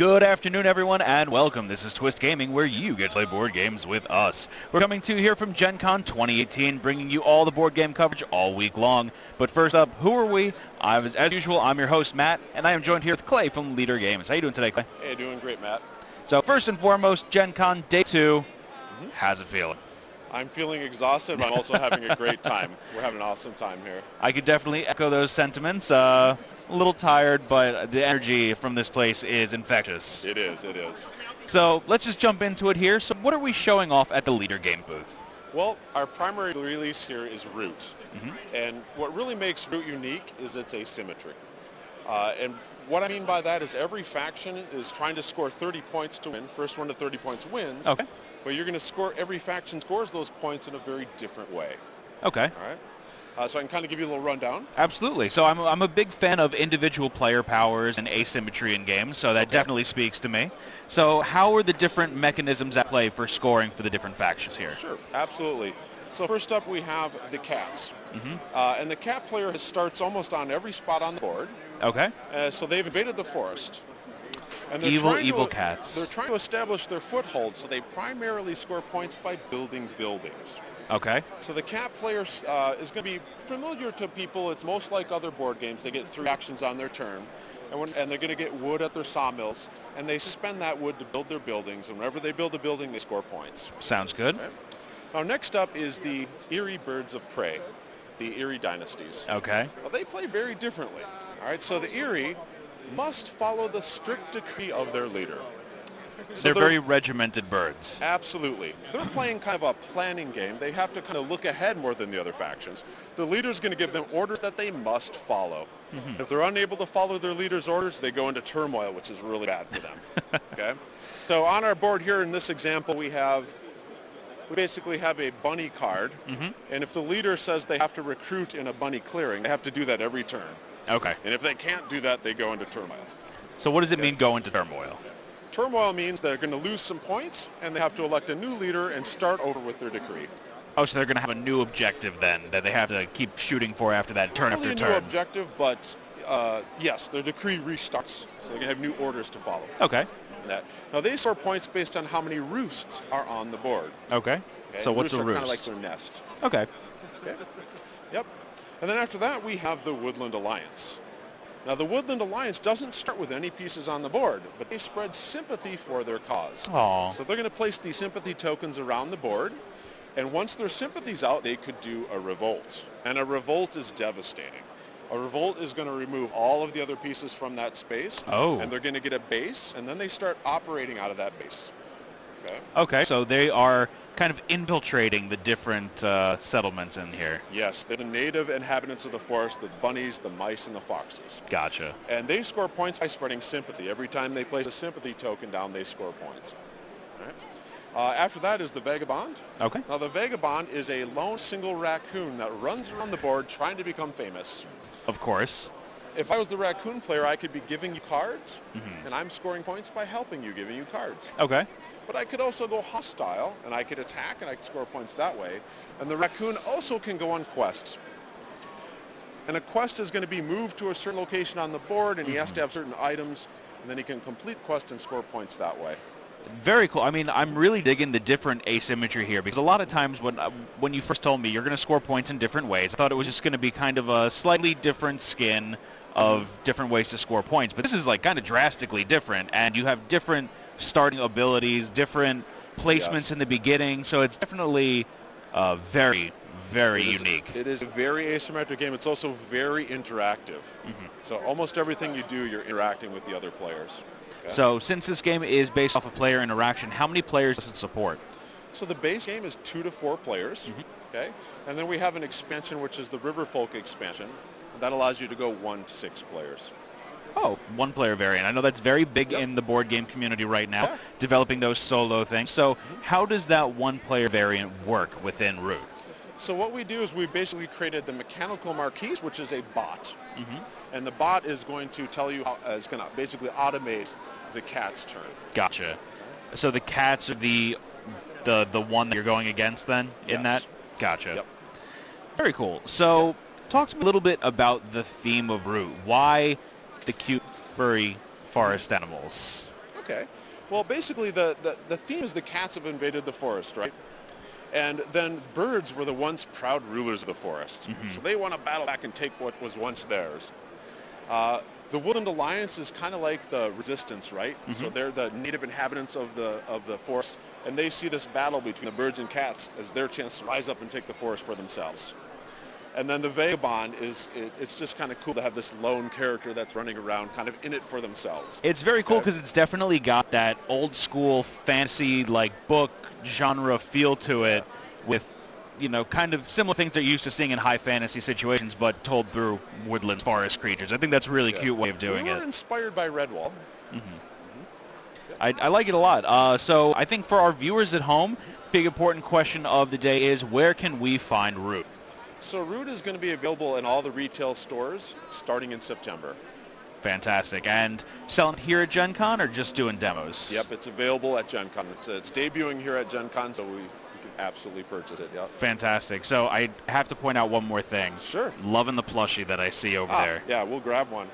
Good afternoon, everyone, and welcome. This is Twist Gaming, where you get to play board games with us. We're coming to you here from Gen Con 2018, bringing you all the board game coverage all week long. But first up, who are we? As usual, I'm your host, Matt, and I am joined here with Clay from Leader Games. How you doing today, Clay? Hey, doing great, Matt. So first and foremost, Gen Con Day 2. How's it feeling? I'm feeling exhausted, but I'm also having a great time. We're having an awesome time here. I could definitely echo those sentiments. A little tired, but the energy from this place is infectious. It is, it is. So let's just jump into it here. So what are we showing off at the Leader Game booth? Well, our primary release here is Root. And what really makes Root unique is its asymmetry. And what I mean by that is every faction is trying to score 30 points to win. First one to 30 points wins. Okay. But you're going to score, every faction scores those points in a very different way. Okay. All right. So I can kind of give you a little rundown. Absolutely. So I'm a big fan of individual player powers and asymmetry in games, so that definitely speaks to me. So how are the different mechanisms at play for scoring for the different factions here? Sure, absolutely. So first up we have the cats. And the cat player starts almost on every spot on the board. Okay. So they've invaded the forest. And Evil cats. They're trying to establish their foothold, so they primarily score points by building buildings. Okay. So the cat player is going to be familiar to people. It's most like other board games. They get 3 actions on their turn, and they're going to get wood at their sawmills, and they spend that wood to build their buildings, and whenever they build a building, they score points. Sounds good. Okay? Now next up is the Eyrie Birds of Prey, the Eyrie Dynasties. Okay. Well, they play very differently. All right, so the Eyrie must follow the strict decree of their leader. So They're very regimented birds. Absolutely. They're playing kind of a planning game. They have to kind of look ahead more than the other factions. The leader's going to give them orders that they must follow. If they're unable to follow their leader's orders, they go into turmoil, which is really bad for them. Okay? So on our board here in this example, we basically have a bunny card. And if the leader says they have to recruit in a bunny clearing, they have to do that every turn. Okay. And if they can't do that, they go into turmoil. So what does it mean go into turmoil? Turmoil means they're going to lose some points, and they have to elect a new leader and start over with their decree. Oh, so they're going to have a new objective then that they have to keep shooting for after that turn Not after really a turn. new objective, but yes, their decree restarts, so they're going to have new orders to follow. Okay. Now they score points based on how many roosts are on the board. Okay. So what's roosts a are roost? kind of like their nest. Okay. Okay. Yep. And then after that, we have the Woodland Alliance. Now, the Woodland Alliance doesn't start with any pieces on the board, but they spread sympathy for their cause. Aww. So they're going to place these sympathy tokens around the board, and once their sympathy's out, they could do a revolt. And a revolt is devastating. A revolt is going to remove all of the other pieces from that space, and they're going to get a base, and then they start operating out of that base. Okay? Okay, so they are kind of infiltrating the different settlements in here. Yes, they're the native inhabitants of the forest, the bunnies, the mice, and the foxes. Gotcha. And they score points by spreading sympathy. Every time they place a sympathy token down, they score points. All right. After that is the Vagabond. Okay. Now, the Vagabond is a lone single raccoon that runs around the board trying to become famous. Of course. If I was the raccoon player, I could be giving you cards, and I'm scoring points by helping you, giving you cards. Okay. But I could also go hostile, and I could attack, and I could score points that way. And the raccoon also can go on quests. And a quest is going to be moved to a certain location on the board, and he has to have certain items, and then he can complete quest and score points that way. Very cool. I mean, I'm really digging the different asymmetry here because a lot of times when you first told me you're going to score points in different ways, I thought it was just going to be kind of a slightly different skin of different ways to score points. But this is like kind of drastically different, and you have different starting abilities, different placements in the beginning, so it's definitely very, very unique. It is a very asymmetric game. It's also very interactive. So almost everything you do, you're interacting with the other players. Okay? So since this game is based off of player interaction, how many players does it support? So the base game is 2 to 4 players, okay? And then we have an expansion, which is the Riverfolk expansion. That allows you to go 1 to 6 players. Oh, one-player variant. I know that's very big in the board game community right now, developing those solo things. So how does that one-player variant work within Root? So what we do is we basically created the Mechanical Marquise, which is a bot. And the bot is going to tell you how it's going to basically automate the cat's turn. Gotcha. So the cats are the one that you're going against then in that? Gotcha. Yep. Very cool. So talk to me a little bit about the theme of Root. Why the cute, furry forest animals? Okay. Well, basically the theme is the cats have invaded the forest, right? And then birds were the once proud rulers of the forest. So they want to battle back and take what was once theirs. The Woodland Alliance is kind of like the resistance, right? So they're the native inhabitants of the forest, and they see this battle between the birds and cats as their chance to rise up and take the forest for themselves. And then the Vagabond it's just kind of cool to have this lone character that's running around kind of in it for themselves. It's very cool because it's definitely got that old school fantasy like book genre feel to it with, you know, kind of similar things they're used to seeing in high fantasy situations, but told through woodland forest creatures. I think that's a really cute way of doing we it. were inspired by Redwall. I like it a lot. So I think for our viewers at home, big important question of the day is, where can we find Root? So Root is going to be available in all the retail stores starting in September. Fantastic. And selling here at Gen Con or just doing demos? Yep, it's available at Gen Con. It's debuting here at Gen Con, so you can absolutely purchase it. Yep. Fantastic. So I have to point out one more thing. Sure. Loving the plushie that I see over there. Yeah, we'll grab one.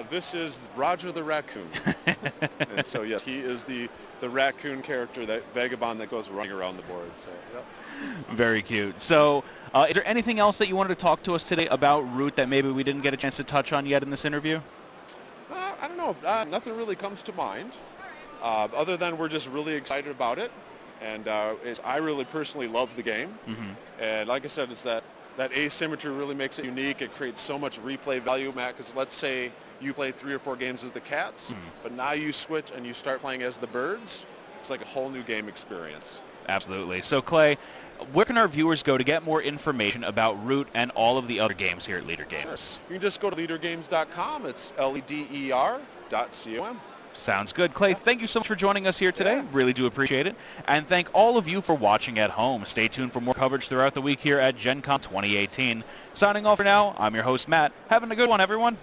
This is Roger the Raccoon. And so, yes, he is the raccoon character, that Vagabond that goes running around the board. So, yep. Very cute. So is there anything else that you wanted to talk to us today about Root that maybe we didn't get a chance to touch on yet in this interview? I don't know. Nothing really comes to mind, other than we're just really excited about it. And I really personally love the game. And like I said, it's that asymmetry really makes it unique. It creates so much replay value, Matt, because let's say you play 3 or 4 games as the cats, but now you switch and you start playing as the birds. It's like a whole new game experience. Absolutely. So Clay, where can our viewers go to get more information about Root and all of the other games here at Leader Games? You can just go to leadergames.com. It's leder.com. Sounds good. Clay, thank you so much for joining us here today. Yeah. Really do appreciate it. And thank all of you for watching at home. Stay tuned for more coverage throughout the week here at Gen Con 2018. Signing off for now, I'm your host, Matt. Having a good one, everyone.